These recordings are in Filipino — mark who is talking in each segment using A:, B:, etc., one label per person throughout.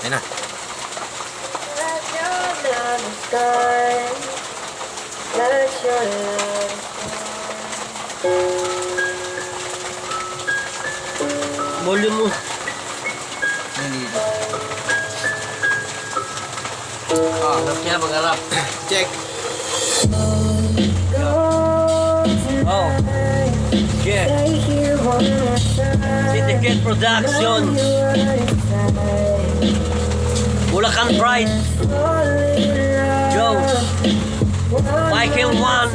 A: Ayun na.
B: Volume mo.
A: Hindi dito.
B: Harap niya, mag-harap.
A: Check.
B: Oh. Yeah. Syndicate Production. Bulacan Pride. Joe. Michael 1.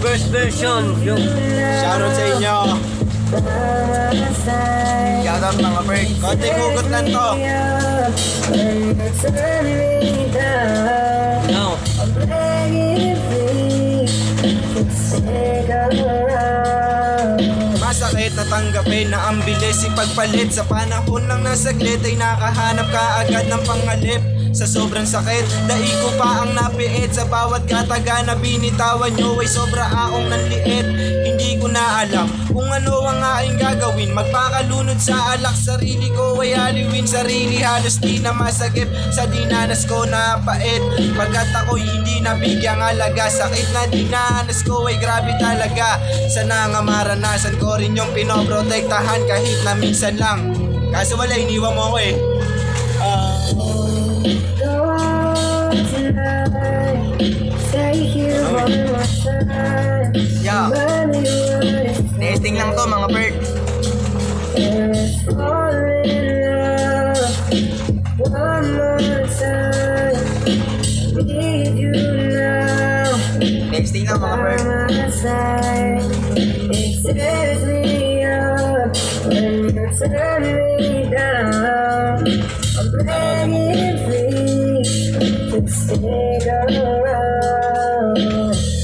B: First version. Yo.
A: Shoutout sa inyo. Shoutout mga perk. Konting hugot lang to.
B: No.
A: Masakit na tanggapin na ang bilis ipagpalit. Sa panahon lang na saglit ay nakahanap ka agad ng pangalip. Sa sobrang sakit, daig ko pa ang napiit. Sa bawat kataga na binitawan nyo ay sobra akong nanliit. Hindi ko na alam kung ano ang aking gagawin. Magpakalunod sa alak, sarili ko ay haliwin. Sarili halos di na masagip sa dinanas ko na pait. Pagkat ako'y hindi nabigyang alaga. Sakit na dinanas ko ay grabe talaga. Sana nga maranasan ko rin yung pinoprotektahan kahit na minsan lang. Kaso wala, iniwan mo ako eh. Yeah. Testing lang to mga bird. Testing lang mga bird.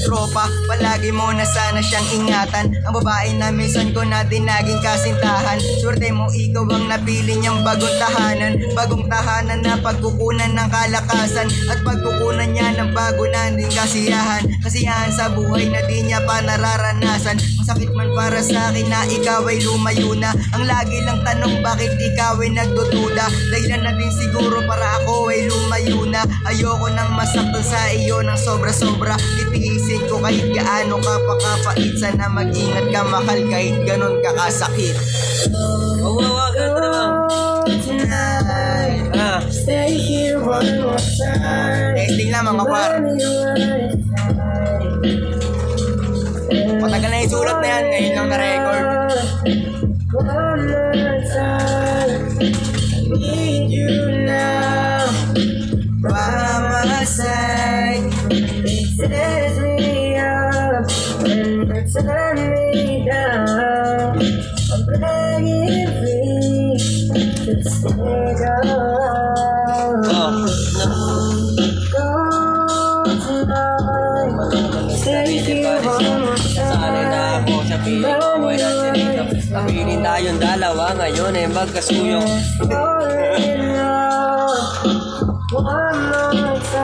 A: Tropa, palagi mo na sana siyang ingatan. Ang babae na minsan ko na din naging kasintahan. Swerte mo ikaw ang napili niyang bagong tahanan. Bagong tahanan na pagkukunan ng kalakasan. At pagkukunan niya ng bago na din kasiyahan. Kasiyahan sa buhay na di niya pa nararanasan. Masakit man para sa akin na ikaw ay lumayo na. Ang lagi lang tanong bakit ikaw ay nagdududa. Dahilan na din siguro para ako ay lumayo na. Ayoko nang masaktan sa iyo ng sobra-sobra. Titiisin ko kahit gaano ka pa kapait. Sana mag-ingat ka mahal kahit ganon ka kasakit.
B: Wawawagan mo naman.
A: Stay here one more time. Testing lang mga par. Matagal na isulat na yan, ngayon lang na-record. One more time, I need you now. By my side, it sets me up when you turn me down. I'm begging please to stay around. Go tonight, stay here one more
B: Sanay na
A: time.
B: ako sa piling ko ay nasa dito. Napili tayong dalawa ngayon ay magkasuyong.
A: Falling in love one more time.